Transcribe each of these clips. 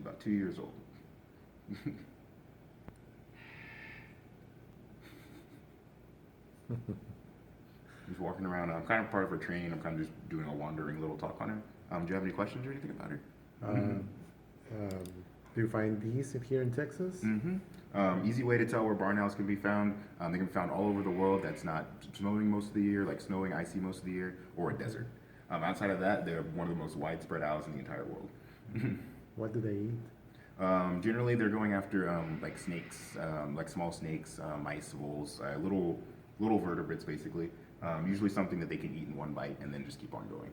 about 2 years old. He's walking around. I'm kind of part of her training. I'm kind of just doing a wandering little talk on her. Do you have any questions or anything about her? Um, do you find these here in Texas? Easy way to tell where barn owls can be found. They can be found all over the world. That's not snowing most of the year, like snowing, icy most of the year, or a desert. Outside of that, they're one of the most widespread owls in the entire world. What do they eat? Generally, they're going after like snakes, like small snakes, mice, voles, little vertebrates, basically. Usually something that they can eat in one bite and then just keep on going.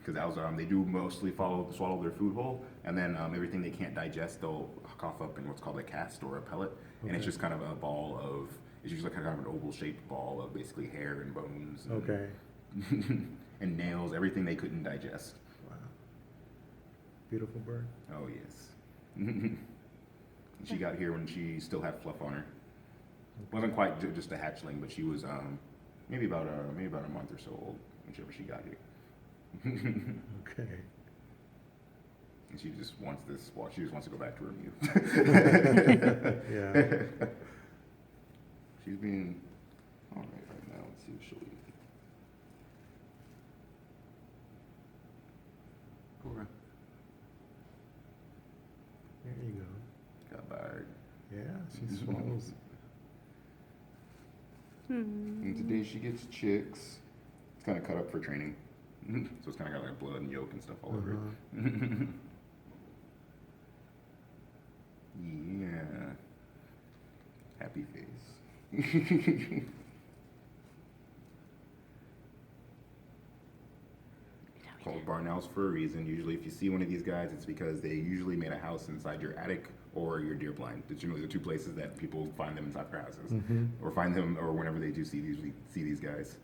Because owls, they do mostly swallow their food whole, and then everything they can't digest, they'll cough up in what's called a cast or a pellet, and it's just kind of a ball of. It's usually kind of an oval-shaped ball of basically hair and bones. And, Okay. and nails, everything they couldn't digest. Wow. Beautiful bird. Oh yes. She got here when she still had fluff on her. Wasn't quite just a hatchling, but she was maybe about a month or so old whenever she got here. Okay. And she just wants this. Well, she just wants to go back to her mew. Yeah. She's being all right now. Let's see what she'll eat. Cora. There you go. Got fired. Yeah, she swallows. And today she gets chicks. It's kind of cut up for training. So it's kind of got like blood and yolk and stuff all over it. Yeah. Happy face. Called barn owls for a reason. Usually if you see one of these guys, it's because they usually made a house inside your attic or your deer blind. It's generally the two places that people find them inside their houses. Or find them, or whenever they do see these guys.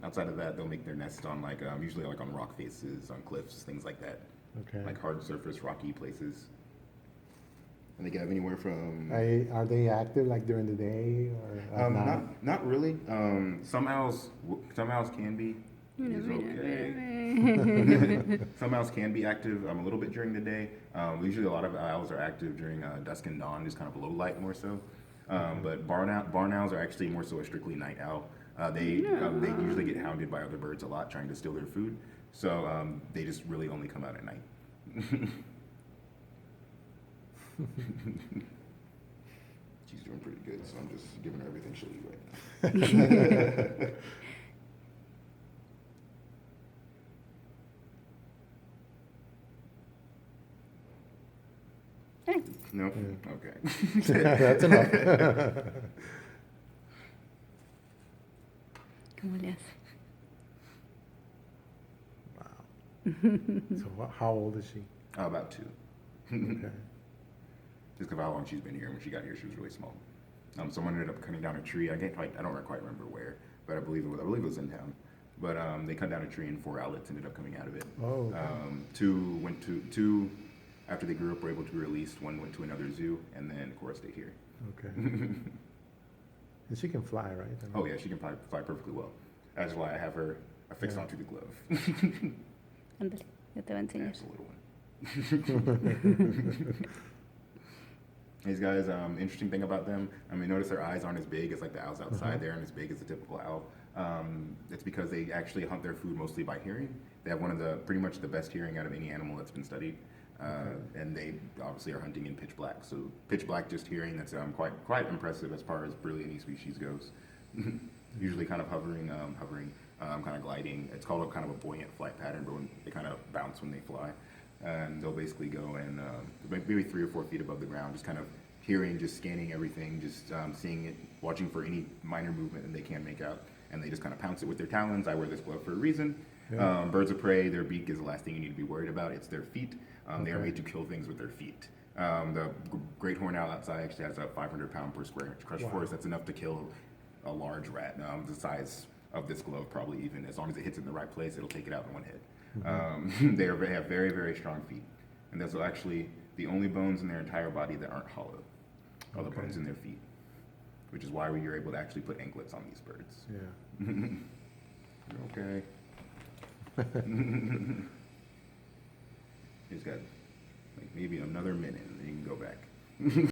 Outside of that, they'll make their nest on like usually like on rock faces, on cliffs, things like that. Okay. Like hard surface, rocky places. And they can have anywhere from. Are they active like during the day or at night? Not really. Some owls can be. He's okay. Some owls can be active a little bit during the day. Usually, a lot of owls are active during dusk and dawn, just kind of low light more so. But barn owls are actually more so a strictly night owl. They usually get hounded by other birds a lot, trying to steal their food. So they just really only come out at night. She's doing pretty good, so I'm just giving her everything she'll eat right now. No? Okay. That's enough. ¿Cómo le hace? Wow. So how old is she? About 2. Okay. Just because of how long she's been here. When she got here, she was really small. Someone ended up cutting down a tree. I don't quite remember where, but I believe it was in town. But they cut down a tree and 4 owlets ended up coming out of it. Oh. Okay. Two after they grew up were able to be released. One went to another zoo, and then Cora stayed here. Okay. And she can fly, right? Oh yeah, she can fly perfectly well. That's why I have her affixed onto the glove. Ándale, yo te voy a enseñar. That's a little one. These guys, interesting thing about them, notice their eyes aren't as big as like the owls outside. They aren't as big as a typical owl. It's because they actually hunt their food mostly by hearing. They have pretty much the best hearing out of any animal that's been studied. And they obviously are hunting in pitch black. So pitch black just hearing, that's quite impressive as far as really any species goes. Usually kind of hovering, kind of gliding. It's called kind of a buoyant flight pattern, but when they kind of bounce when they fly. And they'll basically go and maybe 3 or 4 feet above the ground, just kind of hearing, just scanning everything, just seeing it, watching for any minor movement that they can make out. And they just kind of pounce it with their talons. I wear this glove for a reason. Yeah. Birds of prey, their beak is the last thing you need to be worried about. It's their feet. They are made to kill things with their feet. The great horned owl outside actually has a 500-pound per square inch crush force. That's enough to kill a large rat, the size of this glove probably even. As long as it hits it in the right place, it'll take it out in one hit. They have very, very strong feet. And those are actually the only bones in their entire body that aren't hollow. All the bones in their feet. Which is why you're able to actually put anklets on these birds. Yeah. You're okay. He's got like maybe another minute, and then you can go back.